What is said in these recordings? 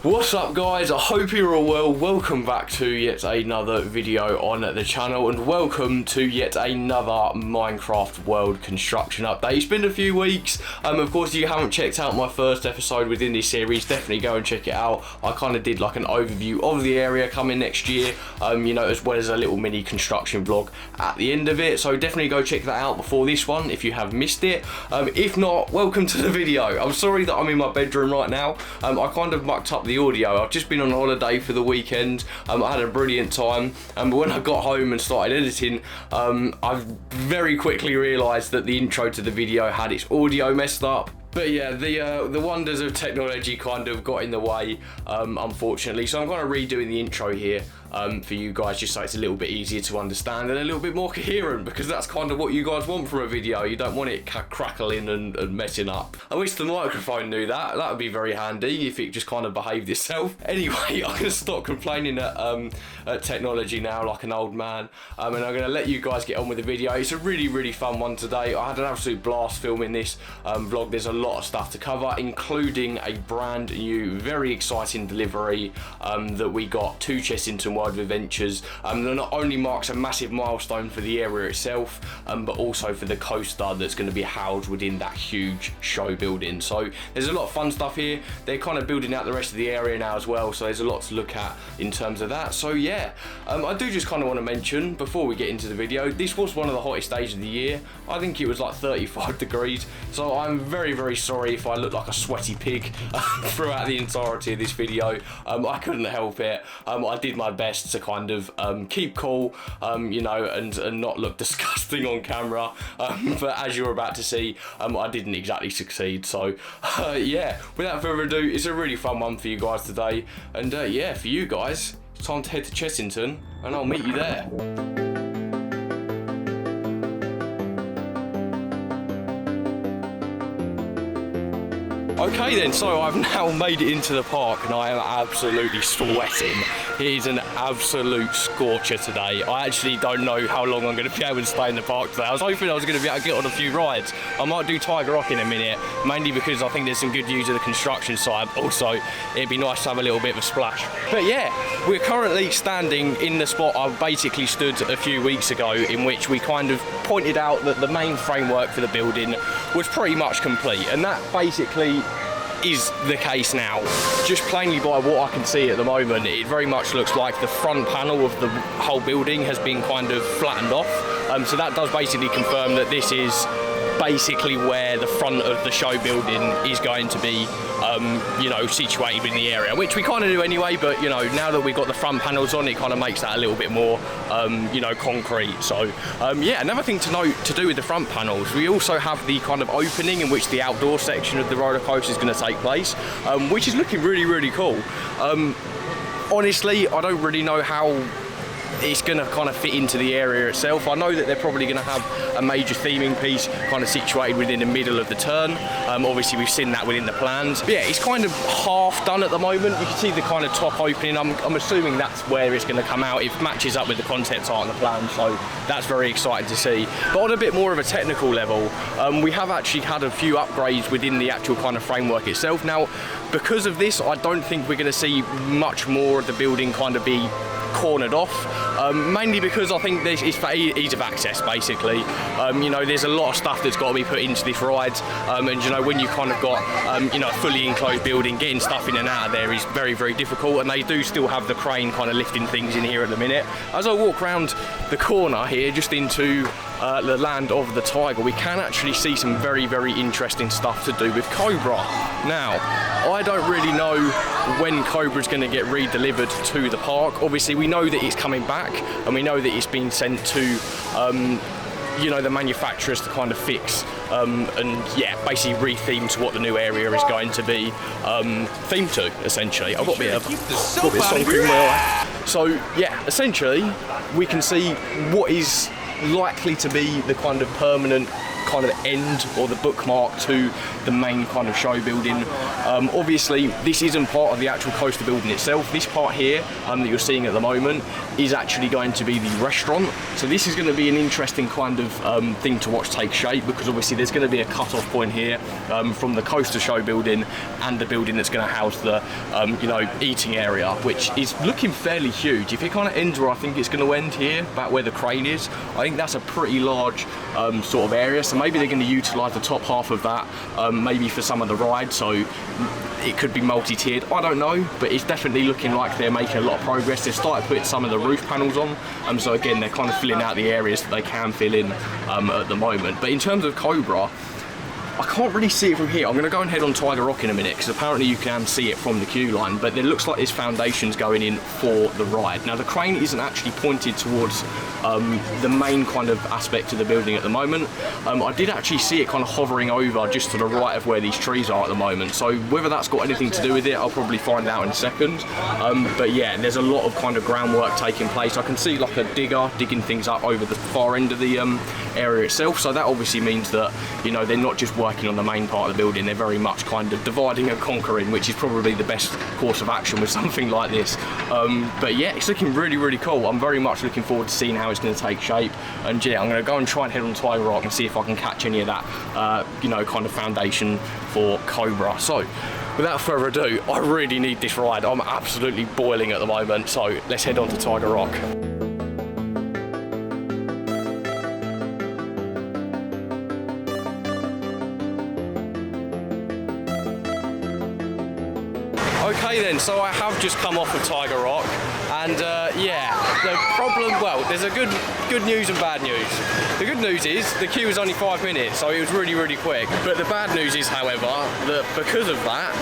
What's up guys, I hope you're all well. Welcome back to yet another video on the channel and welcome to yet another Minecraft World construction update. It's been a few weeks. Of course, if you haven't checked out my first episode within this series, definitely go and check it out. I kind of did like an overview of the area coming next year, you know, as well as a little mini construction vlog at the end of it. So definitely go check that out before this one if you have missed it. If not, welcome to the video. I'm sorry that I'm in my bedroom right now. I kind of mucked up the audio. I've just been on holiday for the weekend. I had a brilliant time, but when I got home and started editing, I very quickly realised that the intro to the video had its audio messed up. But yeah, the wonders of technology kind of got in the way, unfortunately. So I'm kind of redoing the intro here for you guys, just so it's a little bit easier to understand and a little bit more coherent, because that's kind of what you guys want from a video. You don't want it crackling and messing up. I wish the microphone knew that. That would be very handy if it just kind of behaved itself. Anyway, I'm going to stop complaining at technology now like an old man, and I'm going to let you guys get on with the video. It's a really fun one today. I had an absolute blast filming this vlog. There's a lot of stuff to cover, including a brand new, very exciting delivery that we got to Chessington World of Adventures. That not only marks a massive milestone for the area itself, but also for the coaster that's going to be housed within that huge show building. So there's a lot of fun stuff here. They're kind of building out the rest of the area now as well, so there's a lot to look at in terms of that. So yeah, I do just kind of want to mention before we get into the video, this was one of the hottest days of the year. I think it was like 35 degrees, so I'm very sorry if I look like a sweaty pig throughout the entirety of this video. I couldn't help it. I did my best to kind of keep cool, you know, and not look disgusting on camera, but as you're about to see, I didn't exactly succeed. So yeah, without further ado, it's a really fun one for you guys today, and yeah, for you guys, it's time to head to Chessington and I'll meet you there. Okay then, so I've now made it into the park and I am absolutely sweating. It is an absolute scorcher today. I actually don't know how long I'm going to be able to stay in the park today. I was hoping I was going to be able to get on a few rides. I might do Tiger Rock in a minute, mainly because I think there's some good views of the construction site. Also, it'd be nice to have a little bit of a splash. But yeah, we're currently standing in the spot I basically stood a few weeks ago, in which we kind of pointed out that the main framework for the building was pretty much complete, and that basically is the case now. Just plainly by what I can see at the moment, it very much looks like the front panel of the whole building has been kind of flattened off. So that does basically confirm that this is basically where the front of the show building is going to be, you know, situated in the area, which we kind of do anyway, but you know, now that we've got the front panels on, it kind of makes that a little bit more, you know, concrete. So yeah, another thing to note to do with the front panels, we also have the kind of opening in which the outdoor section of the roller coaster is going to take place, which is looking really cool. Honestly, I don't really know how it's going to kind of fit into the area itself. I know that they're probably going to have a major theming piece kind of situated within the middle of the turn. Obviously we've seen that within the plans. But yeah, it's kind of half done at the moment. You can see the kind of top opening. I'm assuming that's where it's going to come out. It matches up with the concept art and the plan, so that's very exciting to see. But on a bit more of a technical level, we have actually had a few upgrades within the actual kind of framework itself. Now, because of this, I don't think we're going to see much more of the building kind of be cornered off, mainly because I think it's for ease of access basically. You know, there's a lot of stuff that's got to be put into this ride, and you know, when you kind of got you know, a fully enclosed building, getting stuff in and out of there is very difficult, and they do still have the crane kind of lifting things in here at the minute. As I walk around the corner here just into the land of the tiger, we can actually see some very interesting stuff to do with Cobra. Now, I don't really know when Cobra's going to get re-delivered to the park. Obviously we know that it's coming back, and we know that it's been sent to you know, the manufacturers to kind of fix and yeah, basically re-theme to what the new area is going to be themed to, essentially. I've got a bit of song cream where so yeah, essentially we can see what is likely to be the kind of permanent kind of end or the bookmark to the main kind of show building. Obviously, this isn't part of the actual coaster building itself. This part here that you're seeing at the moment is actually going to be the restaurant. So this is going to be an interesting kind of thing to watch take shape, because obviously there's going to be a cut-off point here from the coaster show building and the building that's going to house the you know, eating area, which is looking fairly huge. If it kind of ends where I think it's going to end here, about where the crane is, I think that's a pretty large sort of area. So maybe they're going to utilise the top half of that maybe for some of the rides, so it could be multi-tiered, I don't know, but it's definitely looking like they're making a lot of progress. They've started putting some of the roof panels on, so again they're kind of filling out the areas that they can fill in at the moment. But in terms of Cobra, I can't really see it from here. I'm going to go and head on Tiger Rock in a minute, because apparently you can see it from the queue line, but it looks like this foundation's going in for the ride. Now the crane isn't actually pointed towards the main kind of aspect of the building at the moment. I did actually see it kind of hovering over just to the right of where these trees are at the moment, so whether that's got anything to do with it, I'll probably find out in a second. But yeah, there's a lot of kind of groundwork taking place. I can see like a digger digging things up over the far end of the area itself, so that obviously means that, you know, they're not just working on the main part of the building, they're very much kind of dividing and conquering, which is probably the best course of action with something like this. But yeah, it's looking really, really cool. I'm very much looking forward to seeing how it's going to take shape, and yeah, I'm going to go and try and head on Tiger Rock and see if I can catch any of that you know, kind of foundation for Cobra. So without further ado, I really need this ride. I'm absolutely boiling at the moment, so let's head on to Tiger Rock. Okay then, so I have just come off of Tiger Rock, and yeah, the problem, well, there's a good news and bad news. The good news is the queue was only 5 minutes, so it was really, really quick. But the bad news is, however, that because of that,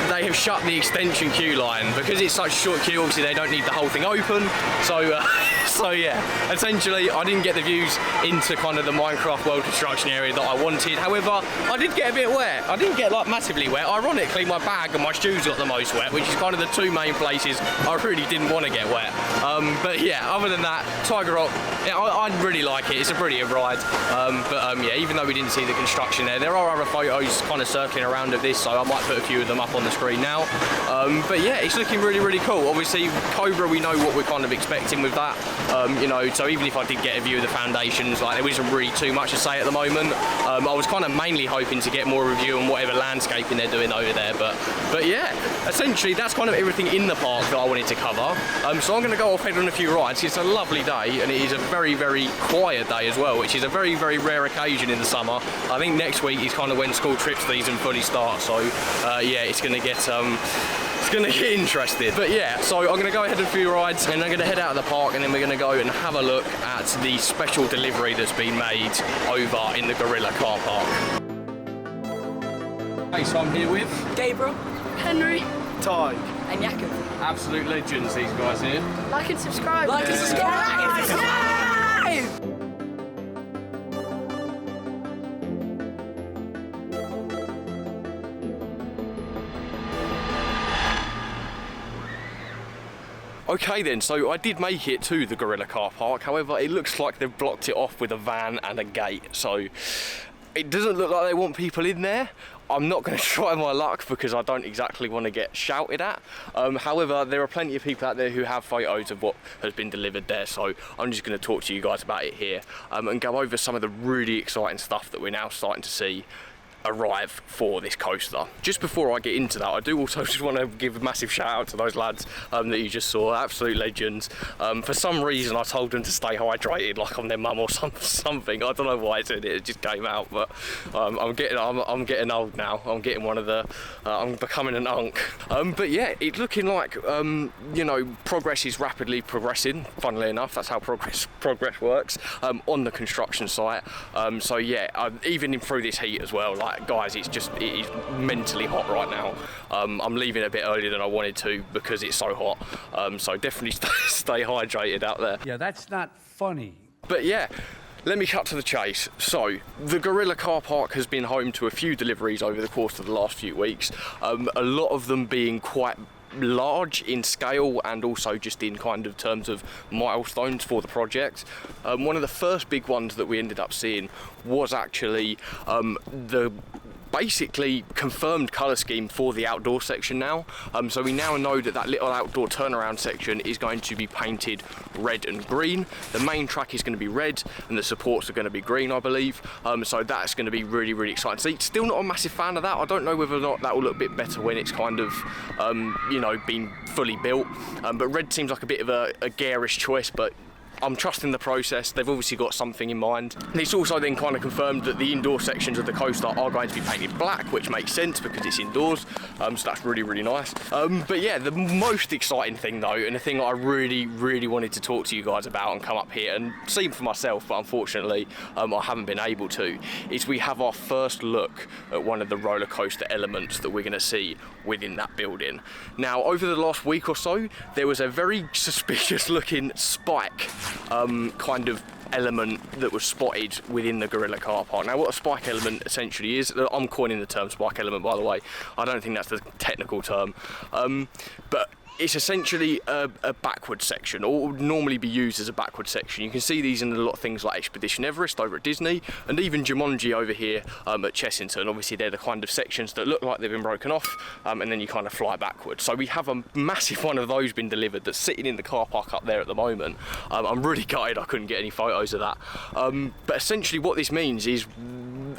they have shut the extension queue line. Because it's such a short queue, obviously they don't need the whole thing open, so so yeah, essentially I didn't get the views into kind of the Minecraft World Construction area that I wanted. However, I did get a bit wet. I didn't get like massively wet. Ironically, my bag and my shoes got the most wet, which is kind of the two main places I really didn't want to get wet. But yeah, other than that, Tiger Rock, yeah, I really like it. It's a brilliant ride. Yeah, even though we didn't see the construction there are other photos kind of circling around of this, so I might put a few of them up on the screen now. But yeah, it's looking really, really cool. Obviously, Cobra, we know what we're kind of expecting with that. You know, so even if I did get a view of the foundations, like there isn't really too much to say at the moment. I was kind of mainly hoping to get more review on whatever landscaping they're doing over there, but yeah, essentially that's kind of everything in the park that I wanted to cover. So I'm going to go off head on a few rides. It's a lovely day, and it is a very, very quiet day as well, which is a very, very rare occasion in the summer. I think next week is kind of when school trip season fully starts, so yeah, it's going to get interesting. But yeah, so I'm going to go ahead and a few rides, and I'm going to head out of the park, and then we're going to go and have a look at the special delivery that's been made over in the Gorilla car park. Hey, so I'm here with Gabriel, Henry, Ty, and Jakob. absolute legends, these guys here. Like and subscribe. Like and subscribe. Like and subscribe. Okay then, so I did make it to the Gorilla car park. However, it looks like they've blocked it off with a van and a gate, so it doesn't look like they want people in there. I'm not going to try my luck because I don't exactly want to get shouted at. However, there are plenty of people out there who have photos of what has been delivered there, so I'm just going to talk to you guys about it here and go over some of the really exciting stuff that we're now starting to see arrive for this coaster. Just before I get into that, I do also just want to give a massive shout out to those lads that you just saw, absolute legends. For some reason I told them to stay hydrated like I'm their mum or something. I don't know why I said it, it just came out, but I'm getting old now. I'm getting one of the I'm becoming an unk. But yeah, it's looking like you know, progress is rapidly progressing, funnily enough. That's how progress works on the construction site. So yeah, even through this heat as well, like guys, it is mentally hot right now. I'm leaving a bit earlier than I wanted to because it's so hot. So definitely stay hydrated out there. Yeah, that's not funny. But yeah, let me cut to the chase. So, the Gorilla car park has been home to a few deliveries over the course of the last few weeks. A lot of them being quite large in scale and also just in kind of terms of milestones for the project. One of the first big ones that we ended up seeing was actually the basically confirmed colour scheme for the outdoor section now. So we now know that that little outdoor turnaround section is going to be painted red and green. The main track is going to be red and the supports are going to be green, I believe. So that's going to be really, really exciting. See, still not a massive fan of that. I don't know whether or not that will look a bit better when it's kind of, you know, been fully built. But red seems like a bit of a garish choice, but I'm trusting the process. They've obviously got something in mind. And it's also then kind of confirmed that the indoor sections of the coaster are going to be painted black, which makes sense because it's indoors. So that's really, really nice. But yeah, the most exciting thing though, and the thing I really, really wanted to talk to you guys about and come up here and see for myself, but unfortunately I haven't been able to, is we have our first look at one of the roller coaster elements that we're going to see within that building. Now, over the last week or so, there was a very suspicious looking spike kind of element that was spotted within the Gorilla car park. Now, what a spike element essentially is, I'm coining the term spike element, by the way. I don't think that's the technical term, but it's essentially a backward section, or would normally be used as a backward section. You can see these in a lot of things like Expedition Everest over at Disney, and even Jumanji over here at Chessington. Obviously, they're the kind of sections that look like they've been broken off, and then you kind of fly backwards. So we have a massive one of those been delivered that's sitting in the car park up there at the moment. I'm really gutted I couldn't get any photos of that. But essentially what this means is,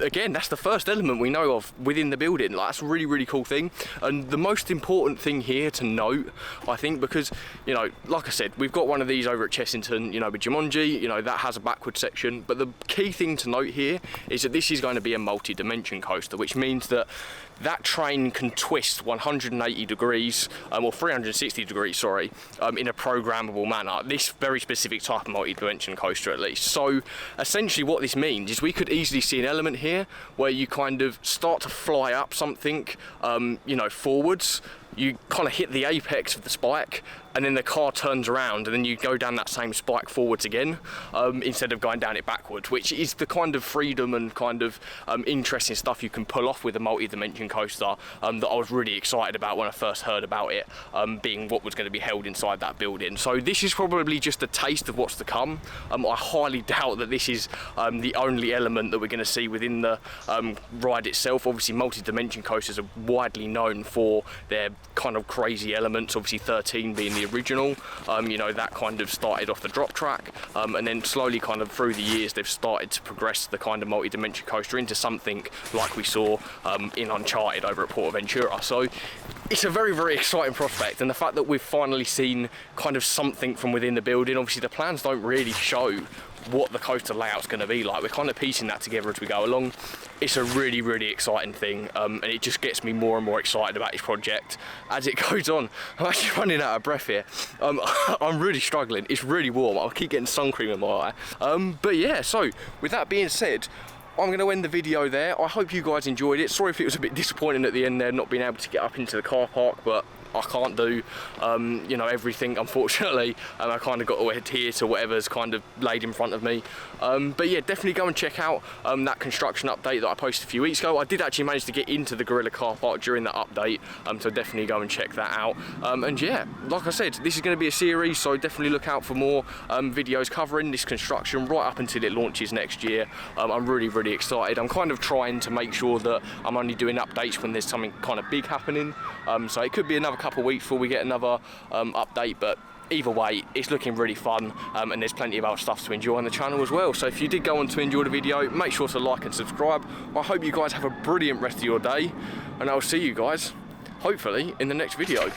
again, that's the first element we know of within the building. Like, that's a really, really cool thing. And the most important thing here to note, I think, because, you know, like I said, we've got one of these over at Chessington, you know, with Jumanji, you know, that has a backward section. But the key thing to note here is that this is going to be a multi-dimension coaster, which means that that train can twist 180 degrees, or 360 degrees, sorry, in a programmable manner. This very specific type of multi-dimension coaster, at least. So essentially what this means is we could easily see an element here where you kind of start to fly up something, you know, forwards. You kind of hit the apex of the spike, and then the car turns around, and then you go down that same spike forwards again, instead of going down it backwards, which is the kind of freedom and kind of interesting stuff you can pull off with a multi-dimension coaster that I was really excited about when I first heard about it, being what was going to be held inside that building. So this is probably just a taste of what's to come. I highly doubt that this is the only element that we're going to see within the ride itself. Obviously, multi-dimension coasters are widely known for their kind of crazy elements, obviously 13 being the original. You know, that kind of started off the drop track, and then slowly kind of through the years they've started to progress the kind of multi-dimension coaster into something like we saw in Uncharted over at Portaventura. So it's a very, very exciting prospect, and the fact that we've finally seen kind of something from within the building. Obviously the plans don't really show what the coaster layout's going to be like. We're kind of piecing that together as we go along. It's a really, really exciting thing, and it just gets me more and more excited about this project as it goes on. I'm actually running out of breath here. I'm really struggling. It's really warm. I keep getting sun cream in my eye. But yeah, so with that being said, I'm going to end the video there. I hope you guys enjoyed it. Sorry if it was a bit disappointing at the end there, not being able to get up into the car park, but I can't do, you know, everything, unfortunately. I kind of got to adhere to whatever's kind of laid in front of me. But yeah, definitely go and check out that construction update that I posted a few weeks ago. I did actually manage to get into the Gorilla car park during that update, so definitely go and check that out. And yeah, like I said, this is going to be a series, so definitely look out for more videos covering this construction right up until it launches next year. I'm really, really excited. I'm kind of trying to make sure that I'm only doing updates when there's something kind of big happening. So it could be another couple of weeks before we get another update, but either way, it's looking really fun, and there's plenty of other stuff to enjoy on the channel as well. So if you did go on to enjoy the video, make sure to like and subscribe. I hope you guys have a brilliant rest of your day, and I'll see you guys hopefully in the next video.